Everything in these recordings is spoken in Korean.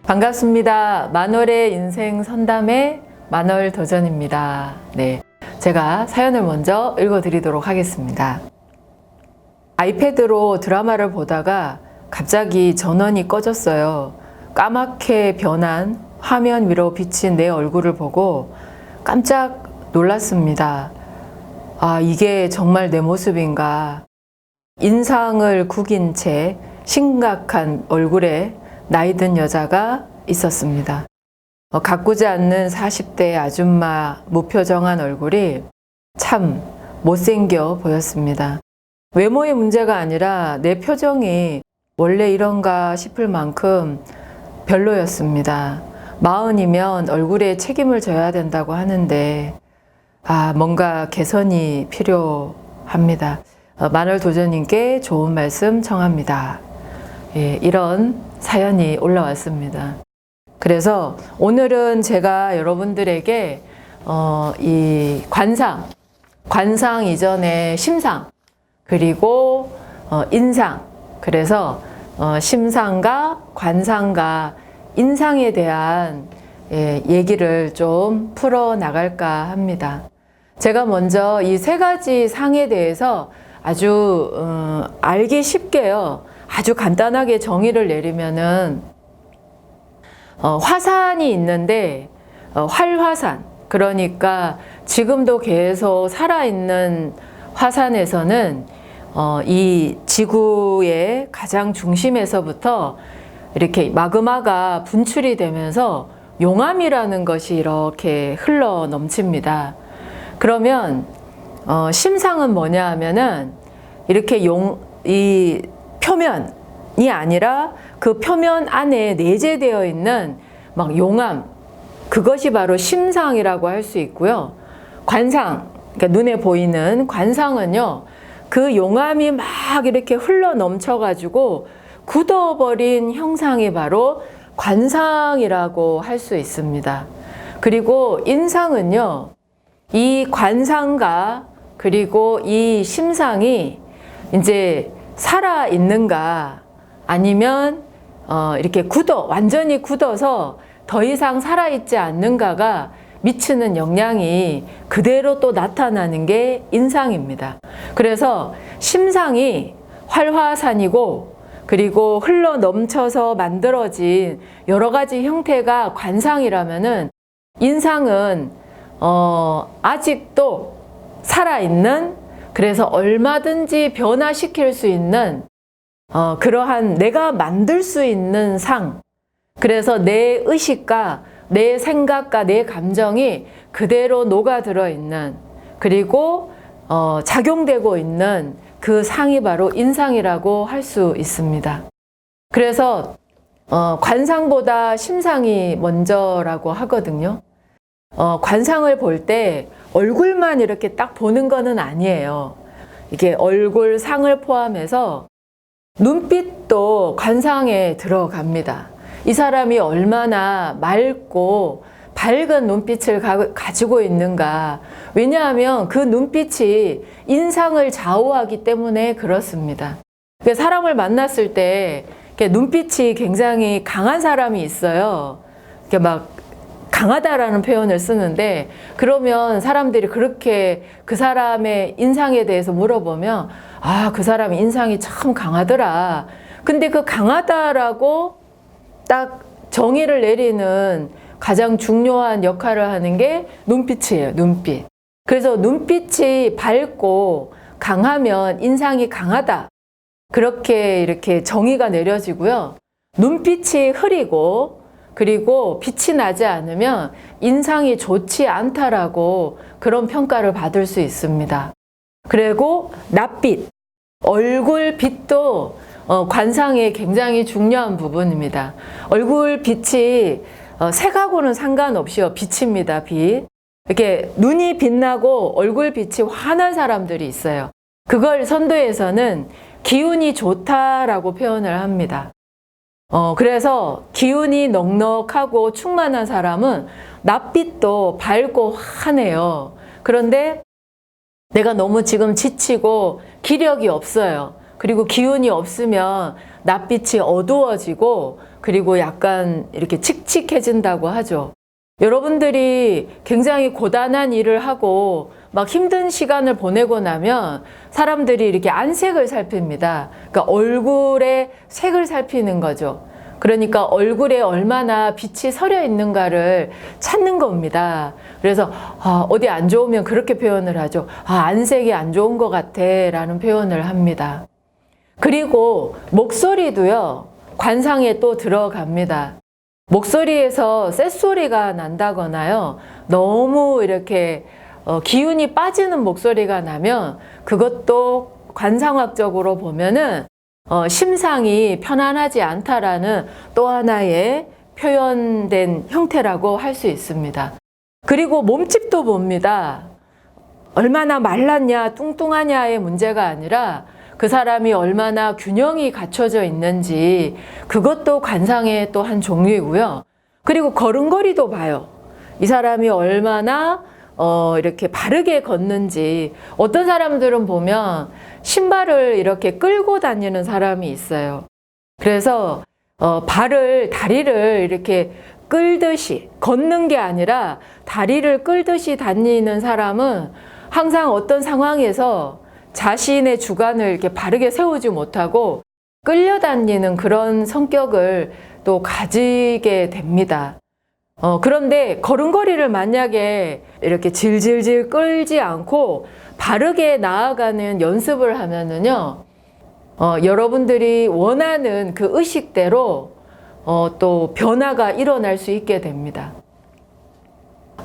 반갑습니다. 만월의 인생 선담의 만월 도전입니다. 네, 제가 사연을 먼저 읽어드리도록 하겠습니다. 아이패드로 드라마를 보다가 갑자기 전원이 꺼졌어요. 까맣게 변한 화면 위로 비친 내 얼굴을 보고 깜짝 놀랐습니다. 아, 이게 정말 내 모습인가? 인상을 구긴 채 심각한 얼굴에 나이든 여자가 있었습니다. 가꾸지 않는 40대 아줌마 무표정한 얼굴이 참 못생겨 보였습니다. 외모의 문제가 아니라 내 표정이 원래 이런가 싶을 만큼 별로였습니다. 40이면 얼굴에 책임을 져야 된다고 하는데 뭔가 개선이 필요합니다. 만월 도전님께 좋은 말씀 청합니다. 예, 이런 사연이 올라왔습니다. 그래서 오늘은 제가 여러분들에게 이 관상 이전에 심상, 그리고 인상, 그래서 심상과 관상과 인상에 대한 얘기를 좀 풀어 나갈까 합니다. 제가 먼저 이 세 가지 상에 대해서 아주 알기 쉽게요. 아주 간단하게 정의를 내리면은 화산이 있는데 활화산, 그러니까 지금도 계속 살아있는 화산에서는 이 지구의 가장 중심에서부터 이렇게 마그마가 분출이 되면서 용암이라는 것이 이렇게 흘러 넘칩니다. 그러면 심상은 뭐냐 하면은 이렇게 이 표면이 아니라 그 표면 안에 내재되어 있는 막 용암, 그것이 바로 심상이라고 할 수 있고요. 관상, 그러니까 눈에 보이는 관상은요, 그 용암이 막 이렇게 흘러 넘쳐가지고 굳어버린 형상이 바로 관상이라고 할 수 있습니다. 그리고 인상은요, 이 관상과 그리고 이 심상이 이제 살아 있는가 아니면 이렇게 완전히 굳어서 더 이상 살아 있지 않는가가 미치는 영향이 그대로 또 나타나는 게 인상입니다. 그래서 심상이 활화산이고 그리고 흘러 넘쳐서 만들어진 여러 가지 형태가 관상이라면은 인상은 아직도 살아있는, 그래서 얼마든지 변화시킬 수 있는 그러한 내가 만들 수 있는 상, 그래서 내 의식과 내 생각과 내 감정이 그대로 녹아들어 있는, 그리고 작용되고 있는 그 상이 바로 인상이라고 할 수 있습니다. 그래서 관상보다 심상이 먼저라고 하거든요. 관상을 볼 때 얼굴만 이렇게 딱 보는 거는 아니에요. 이게 얼굴 상을 포함해서 눈빛도 관상에 들어갑니다. 이 사람이 얼마나 맑고 밝은 눈빛을 가지고 있는가. 왜냐하면 그 눈빛이 인상을 좌우하기 때문에 그렇습니다. 사람을 만났을 때 눈빛이 굉장히 강한 사람이 있어요. 이렇게 막 강하다라는 표현을 쓰는데, 그러면 사람들이 그렇게 그 사람의 인상에 대해서 물어보면 그 사람 인상이 참 강하더라. 근데 그 강하다라고 딱 정의를 내리는 가장 중요한 역할을 하는 게 눈빛이에요. 눈빛. 그래서 눈빛이 밝고 강하면 인상이 강하다, 그렇게 이렇게 정의가 내려지고요. 눈빛이 흐리고 그리고 빛이 나지 않으면 인상이 좋지 않다라고 그런 평가를 받을 수 있습니다. 그리고 낯빛, 얼굴 빛도 관상에 굉장히 중요한 부분입니다. 얼굴 빛이 색하고는 상관없이요, 빛입니다. 빛. 이렇게 눈이 빛나고 얼굴 빛이 환한 사람들이 있어요. 그걸 선도에서는 기운이 좋다라고 표현을 합니다. 그래서 기운이 넉넉하고 충만한 사람은 낯빛도 밝고 환해요. 그런데 내가 너무 지금 지치고 기력이 없어요. 그리고 기운이 없으면 낯빛이 어두워지고 그리고 약간 이렇게 칙칙해진다고 하죠. 여러분들이 굉장히 고단한 일을 하고 막 힘든 시간을 보내고 나면 사람들이 이렇게 안색을 살핍니다. 그러니까 얼굴의 색을 살피는 거죠. 그러니까 얼굴에 얼마나 빛이 서려 있는가를 찾는 겁니다. 그래서 어디 안 좋으면 그렇게 표현을 하죠. 안색이 안 좋은 것 같아 라는 표현을 합니다. 그리고 목소리도요, 관상에 또 들어갑니다. 목소리에서 쇳소리가 난다거나요, 너무 이렇게 기운이 빠지는 목소리가 나면 그것도 관상학적으로 보면은 심상이 편안하지 않다라는 또 하나의 표현된 형태라고 할 수 있습니다. 그리고 몸집도 봅니다. 얼마나 말랐냐, 뚱뚱하냐의 문제가 아니라 그 사람이 얼마나 균형이 갖춰져 있는지, 그것도 관상의 또 한 종류이고요. 그리고 걸음걸이도 봐요. 이 사람이 얼마나 이렇게 바르게 걷는지. 어떤 사람들은 보면 신발을 이렇게 끌고 다니는 사람이 있어요. 그래서 다리를 이렇게 끌듯이 걷는 게 아니라 다리를 끌듯이 다니는 사람은 항상 어떤 상황에서 자신의 주관을 이렇게 바르게 세우지 못하고 끌려다니는 그런 성격을 또 가지게 됩니다. 그런데 걸음걸이를 만약에 이렇게 질질질 끌지 않고 바르게 나아가는 연습을 하면은요, 여러분들이 원하는 그 의식대로 또 변화가 일어날 수 있게 됩니다.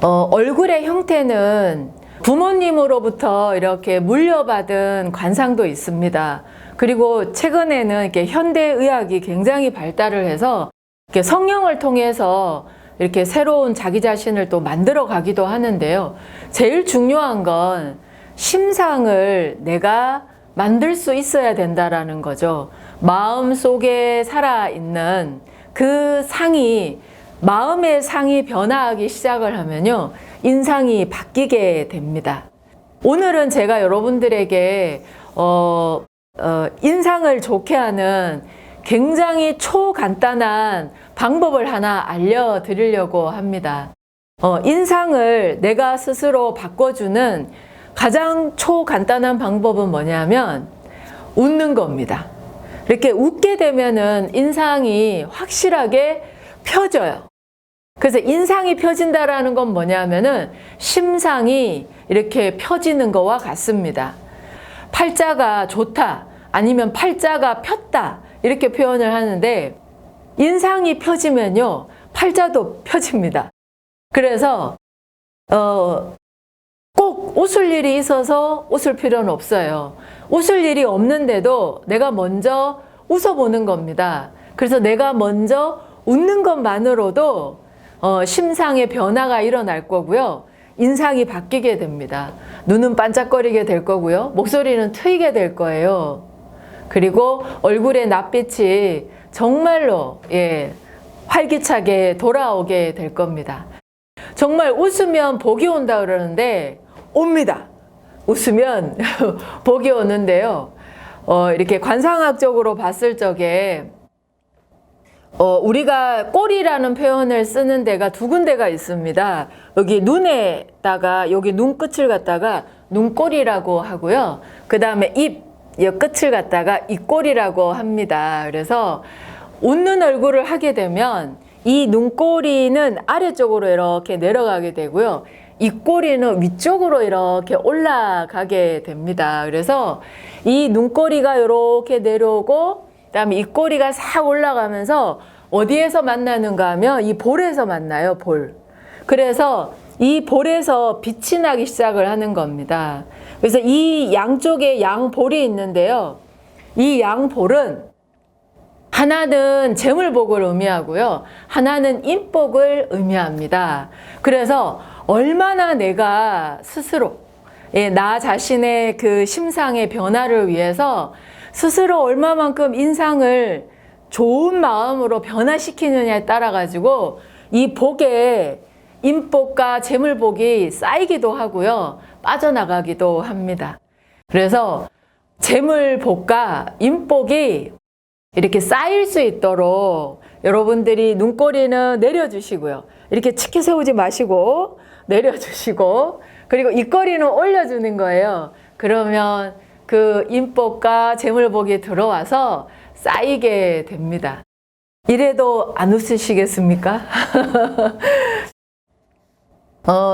얼굴의 형태는 부모님으로부터 이렇게 물려받은 관상도 있습니다. 그리고 최근에는 이렇게 현대의학이 굉장히 발달을 해서 이렇게 성형을 통해서 이렇게 새로운 자기 자신을 또 만들어 가기도 하는데요. 제일 중요한 건 심상을 내가 만들 수 있어야 된다라는 거죠. 마음 속에 살아있는 그 상이, 마음의 상이 변화하기 시작을 하면요, 인상이 바뀌게 됩니다. 오늘은 제가 여러분들에게 인상을 좋게 하는 굉장히 초간단한 방법을 하나 알려드리려고 합니다. 인상을 내가 스스로 바꿔주는 가장 초간단한 방법은 뭐냐면 웃는 겁니다. 이렇게 웃게 되면은 인상이 확실하게 펴져요. 그래서 인상이 펴진다라는 건 뭐냐면은 심상이 이렇게 펴지는 거와 같습니다. 팔자가 좋다, 아니면 팔자가 폈다, 이렇게 표현을 하는데, 인상이 펴지면요, 팔자도 펴집니다. 그래서 꼭 웃을 일이 있어서 웃을 필요는 없어요. 웃을 일이 없는데도 내가 먼저 웃어보는 겁니다. 그래서 내가 먼저 웃는 것만으로도 심상의 변화가 일어날 거고요. 인상이 바뀌게 됩니다. 눈은 반짝거리게 될 거고요. 목소리는 트이게 될 거예요. 그리고 얼굴의 낯빛이 정말로 활기차게 돌아오게 될 겁니다. 정말 웃으면 복이 온다 그러는데 옵니다. 웃으면 복이 오는데요. 이렇게 관상학적으로 봤을 적에 우리가 꼴이라는 표현을 쓰는 데가 두 군데가 있습니다. 여기 눈에다가 여기 눈끝을 갖다가 눈꼴이라고 하고요. 그 다음에 입 끝을 갖다가 입꼴이라고 합니다. 그래서 웃는 얼굴을 하게 되면 이 눈꼬리는 아래쪽으로 이렇게 내려가게 되고요. 입꼬리는 위쪽으로 이렇게 올라가게 됩니다. 그래서 이 눈꼬리가 이렇게 내려오고 그다음에 입꼬리가 싹 올라가면서 어디에서 만나는가 하면 이 볼에서 만나요. 볼. 그래서 이 볼에서 빛이 나기 시작을 하는 겁니다. 그래서 이 양쪽에 양볼이 있는데요. 이 양볼은 하나는 재물복을 의미하고요. 하나는 인복을 의미합니다. 그래서 얼마나 내가 스스로 나 자신의 그 심상의 변화를 위해서 스스로 얼마만큼 인상을 좋은 마음으로 변화시키느냐에 따라 가지고 이 복에 인복과 재물복이 쌓이기도 하고요. 빠져나가기도 합니다. 그래서 재물복과 인복이 이렇게 쌓일 수 있도록 여러분들이 눈꼬리는 내려주시고요. 이렇게 치켜 세우지 마시고 내려주시고, 그리고 입꼬리는 올려주는 거예요. 그러면 그 인복과 재물복이 들어와서 쌓이게 됩니다. 이래도 안 웃으시겠습니까?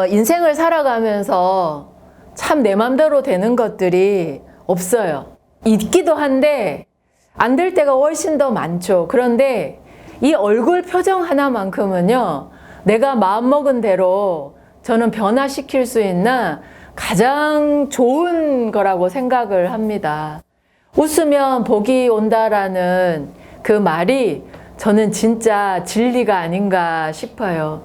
인생을 살아가면서 참 내 맘대로 되는 것들이 없어요. 있기도 한데 안 될 때가 훨씬 더 많죠. 그런데 이 얼굴 표정 하나만큼은요, 내가 마음먹은 대로 저는 변화시킬 수 있는 가장 좋은 거라고 생각을 합니다. 웃으면 복이 온다라는 그 말이 저는 진짜 진리가 아닌가 싶어요.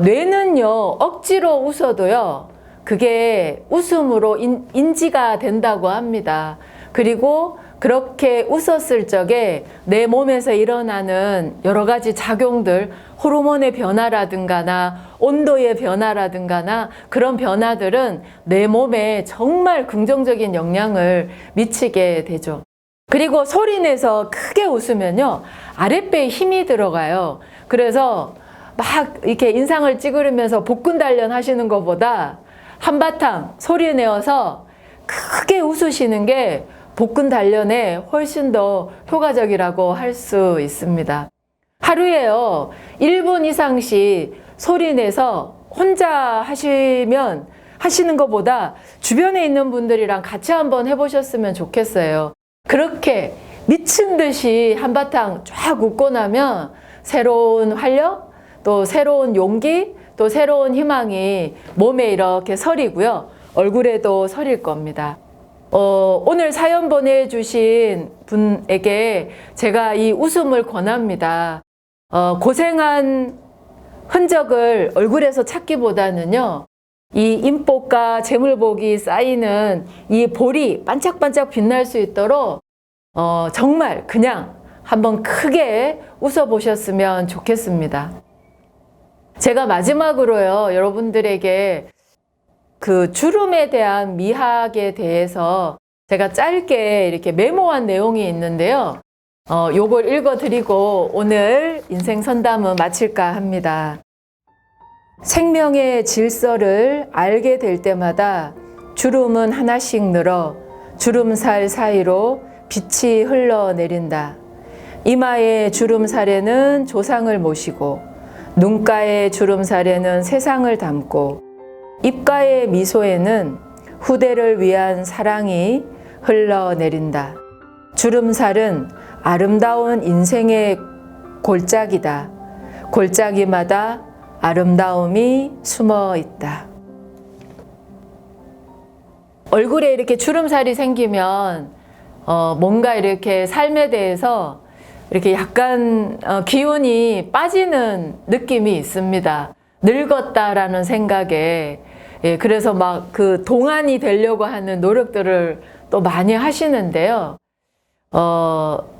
뇌는요, 억지로 웃어도요, 그게 웃음으로 인지가 된다고 합니다. 그리고 그렇게 웃었을 적에 내 몸에서 일어나는 여러 가지 작용들, 호르몬의 변화라든가나 온도의 변화라든가나 그런 변화들은 내 몸에 정말 긍정적인 영향을 미치게 되죠. 그리고 소리내서 크게 웃으면요, 아랫배에 힘이 들어가요. 그래서 막 이렇게 인상을 찌그리면서 복근 단련 하시는 것보다 한바탕 소리 내어서 크게 웃으시는 게 복근 단련에 훨씬 더 효과적이라고 할 수 있습니다. 하루에요, 1분 이상씩 소리 내서 혼자 하시는 것보다 주변에 있는 분들이랑 같이 한번 해보셨으면 좋겠어요. 그렇게 미친 듯이 한바탕 쫙 웃고 나면 새로운 활력, 또 새로운 용기, 또 새로운 희망이 몸에 이렇게 서리고요. 얼굴에도 서릴 겁니다. 오늘 사연 보내주신 분에게 제가 이 웃음을 권합니다. 고생한 흔적을 얼굴에서 찾기보다는요, 이 인복과 재물복이 쌓이는 이 볼이 반짝반짝 빛날 수 있도록 정말 그냥 한번 크게 웃어보셨으면 좋겠습니다. 제가 마지막으로요, 여러분들에게 그 주름에 대한 미학에 대해서 제가 짧게 이렇게 메모한 내용이 있는데요. 요걸 읽어드리고 오늘 인생 선담은 마칠까 합니다. 생명의 질서를 알게 될 때마다 주름은 하나씩 늘어 주름살 사이로 빛이 흘러내린다. 이마의 주름살에는 조상을 모시고, 눈가의 주름살에는 세상을 담고, 입가의 미소에는 후대를 위한 사랑이 흘러내린다. 주름살은 아름다운 인생의 골짜기다. 골짜기마다 아름다움이 숨어 있다. 얼굴에 이렇게 주름살이 생기면 뭔가 이렇게 삶에 대해서 이렇게 약간 기운이 빠지는 느낌이 있습니다. 늙었다라는 생각에. 그래서 막 그 동안이 되려고 하는 노력들을 또 많이 하시는데요.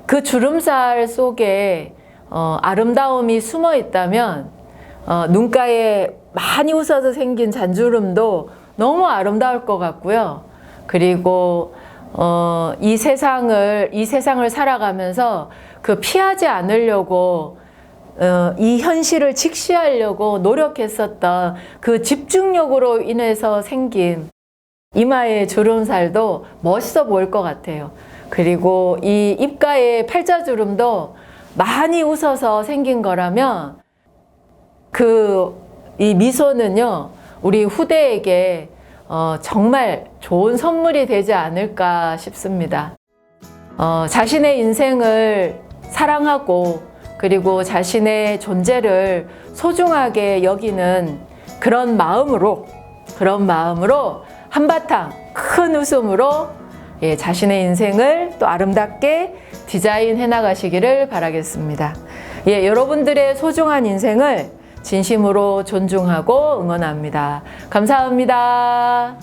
그 주름살 속에 아름다움이 숨어 있다면 눈가에 많이 웃어서 생긴 잔주름도 너무 아름다울 것 같고요. 그리고 이 세상을 살아가면서 그 피하지 않으려고 이 현실을 직시하려고 노력했었던 그 집중력으로 인해서 생긴 이마의 주름살도 멋있어 보일 것 같아요. 그리고 이 입가의 팔자주름도 많이 웃어서 생긴 거라면 이 미소는요, 우리 후대에게 정말 좋은 선물이 되지 않을까 싶습니다. 자신의 인생을 사랑하고 그리고 자신의 존재를 소중하게 여기는 그런 마음으로 한바탕 큰 웃음으로 자신의 인생을 또 아름답게 디자인해 나가시기를 바라겠습니다. 여러분들의 소중한 인생을 진심으로 존중하고 응원합니다. 감사합니다.